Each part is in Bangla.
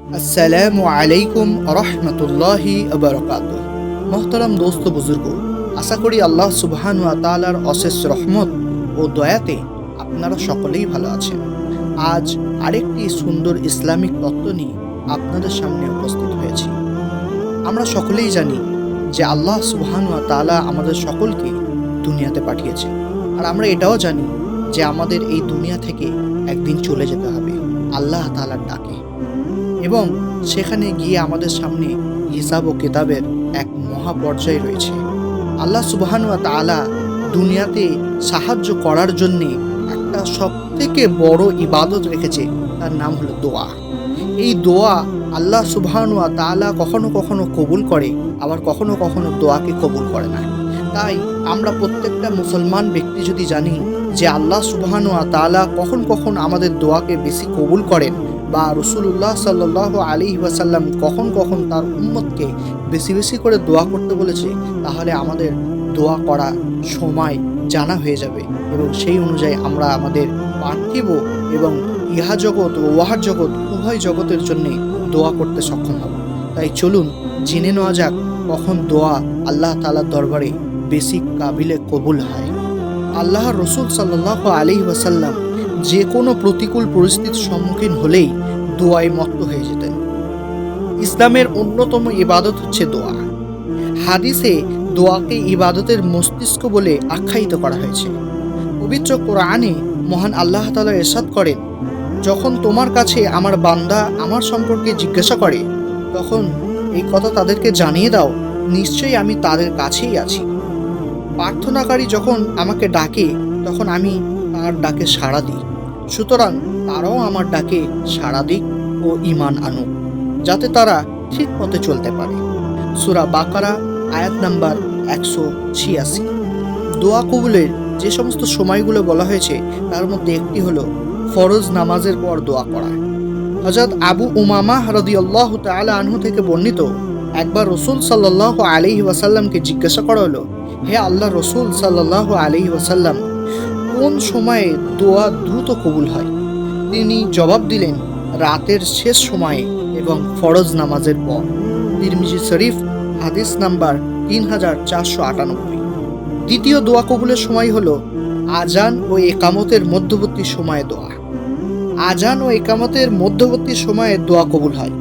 আসসালামু আলাইকুম রহমতুল্লাহি বারাকাতুহু। মোহতারাম দোস্ত বুজুর্গ, আশা করি আল্লাহ সুবহান ওয়া তাআলার অশেষ রহমত ও দয়াতে আপনারা সকলেই ভালো আছেন। আজ আরেকটি সুন্দর ইসলামিক তত্ত্ব নিয়ে আপনাদের সামনে উপস্থিত হয়েছি। আমরা সকলেই জানি যে আল্লাহ সুবহান ওয়া তাআলা আমাদের সকলকে দুনিয়াতে পাঠিয়েছে, আর আমরা এটাও জানি যে আমাদের এই দুনিয়া থেকে একদিন চলে যেতে হবে আল্লাহ তাআলার ডাকে, এবং সেখানে গিয়ে আমাদের সামনে হিসাব ও কিতাবের এক মহা পর্যায় রয়েছে। আল্লাহ সুবহানাহু ওয়া তাআলা দুনিয়াতে সাহায্য করার জন্যে একটা সবথেকে বড় ইবাদত রেখেছে, তার নাম হলো দোয়া। এই দোয়া আল্লাহ সুবহানাহু ওয়া তাআলা কখনো কখনো কবুল করে, আবার কখনো কখনো দোয়াকে কবুল করে না। তাই আমরা প্রত্যেকটা মুসলমান ব্যক্তি যদি জানি যে আল্লাহ সুবহানাহু ওয়া তাআলা কখন কখন আমাদের দোয়াকে বেশি কবুল করেন, বা রাসূলুল্লাহ সাল্লাল্লাহু আলাইহি ওয়াসাল্লাম কখন কখন তার উম্মতকে বেশি বেশি করে দোয়া করতে বলেছে, তাহলে আমাদের দোয়া করা সময় জানা হয়ে যাবে, এবং সেই অনুযায়ী আমরা আমাদের পার্থিব এবং ইহা জগৎ ও ওয়াহার জগৎ উভয় জগতের জন্যে দোয়া করতে সক্ষম হব। তাই চলুন জেনে নেওয়া যাক কখন দোয়া আল্লাহ তাআলার দরবারে বেশি কাবিলে কবুল হয়। আল্লাহর রাসূল সাল্লাল্লাহু আলাইহি ওয়াসাল্লাম যে কোনো প্রতিকূল পরিস্থিতির সম্মুখীন হলেই দোয়ায় মত্ত হয়ে যেতেন। ইসলামের অন্যতম ইবাদত হচ্ছে দোয়া। হাদিসে দোয়াকে ইবাদতের মস্তিষ্ক বলে আখ্যায়িত করা হয়েছে। পবিত্র কোরআনে মহান আল্লাহ তাআলা ইরশাদ করেন, যখন তোমার কাছে আমার বান্দা আমার সম্পর্কে জিজ্ঞাসা করে, তখন এই কথা তাদেরকে জানিয়ে দাও, নিশ্চয়ই আমি তাদের কাছেই আছি। প্রার্থনাকারী যখন আমাকে ডাকে, তখন আমি তার ডাকে সাড়া দিই। সুতরাং তারাও আমার ডাকে সাড়া দিক ও ঈমান আনুক, যাতে তারা ঠিক পথে চলতে পারে। সূরা বাকারা আয়াত নাম্বার 186। দোয়া কবুলের যে সমস্ত সময়গুলো বলা হয়েছে, তার মধ্যে একটি হলো ফরজ নামাজের পর দোয়া করা। হযরত আবু উমামা রাদিয়াল্লাহু তাআলা আনহু থেকে বর্ণিত, একবার রাসূল সাল্লাল্লাহু আলাইহি ওয়াসাল্লামকে জিজ্ঞাসা করা হলো, হে আল্লাহর রাসূল সাল্লাল্লাহু আলাইহি ওয়াসাল্লাম, কোন সময়ে দোয়া দ্রুত কবুল হয়? তিনি জবাব দিলেন, রাতের শেষ সময়ে এবং ফরজ নামাজের পর। তিরমিজি শরীফ হাদিস নাম্বার 3498। দ্বিতীয় দোয়া কবুলের সময় হলো আজান ও একামতের মধ্যবর্তী সময়ে দোয়া। আজান ও একামতের মধ্যবর্তী সময়ে দোয়া কবুল হয়,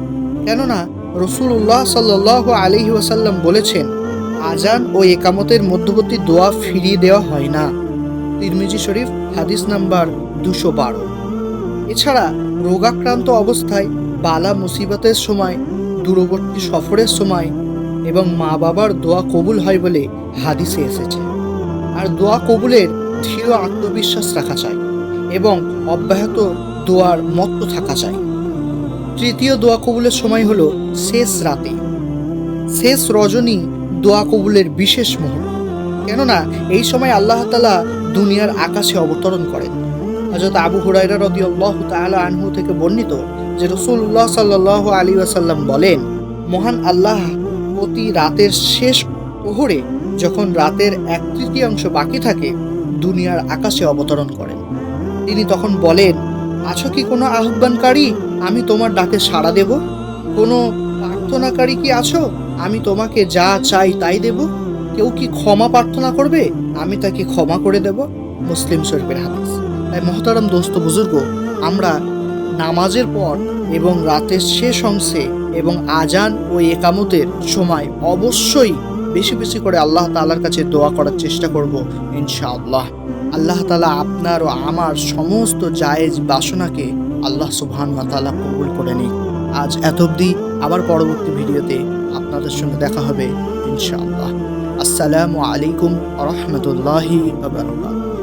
কেননা রাসূলুল্লাহ সাল্লাল্লাহু আলাইহি ওয়াসাল্লাম বলেছেন, আজান ও একামতের মধ্যবর্তী দোয়া ফিরিয়ে দেওয়া হয় না। তিরমিজি শরীফ হাদিস নাম্বার 212। এছাড়া রোগাক্রান্ত অবস্থায়, বালা মুসিবতের সময়, দূরবর্তী সফরের সময় এবং মা বাবার দোয়া কবুল হয় বলে হাদিসে এসেছে। আর দোয়া কবুলের দৃঢ় আত্মবিশ্বাস রাখা চাই এবং অব্যাহত দোয়ার মত্ত থাকা চাই। তৃতীয় দোয়া কবুলের সময় হলো শেষ রাতে। শেষ রজনী দোয়া কবুলের বিশেষ মুহূর্ত, কেননা এই সময় আল্লাহ তাআলা দুনিয়ার আকাশে অবতরণ করেন। হযরত আবু হুরায়রা রাদিয়াল্লাহু তাআলা আনহু থেকে বর্ণিত যে রাসূলুল্লাহ সাল্লাল্লাহু আলাইহি ওয়াসাল্লাম বলেন, মহান আল্লাহ প্রতি রাতের শেষ প্রহরে, যখন রাতের 1/3 বাকি থাকে, দুনিয়ার আকাশে অবতরণ করেন। তিনি তখন বলেন, আছো কি কোনো আহ্বানকারী? আমি তোমার ডাকে সাড়া দেব। কোনো প্রার্থনাকারী কি আছো? আমি তোমাকে যা চাই তাই দেব। কেউ কি ক্ষমা প্রার্থনা করবে? আমি তাকে ক্ষমা করে দেব। মুসলিম শরীফের হাদিস। তাই মহতারাম দোস্ত বুজুর্গ, আমরা নামাজের পর এবং রাতের শেষ অংশে এবং আজান ও একামতের সময় অবশ্যই বেশি বেশি করে আল্লাহ তাআলার কাছে দোয়া করার চেষ্টা করব ইনশাআল্লাহ। আল্লাহ তাআলা আপনার ও আমার সমস্ত জায়েজ বাসনাকে আল্লাহ সুবহানাহু ওয়া তাআলা কবুল করে নিক। আজ এত অবধি, আবার পরবর্তী ভিডিওতে আপনাদের সঙ্গে দেখা হবে ইনশাআল্লাহ। আসসালামু আলাইকুম ওয়া রাহমাতুল্লাহি ওয়া বারাকাতুহু।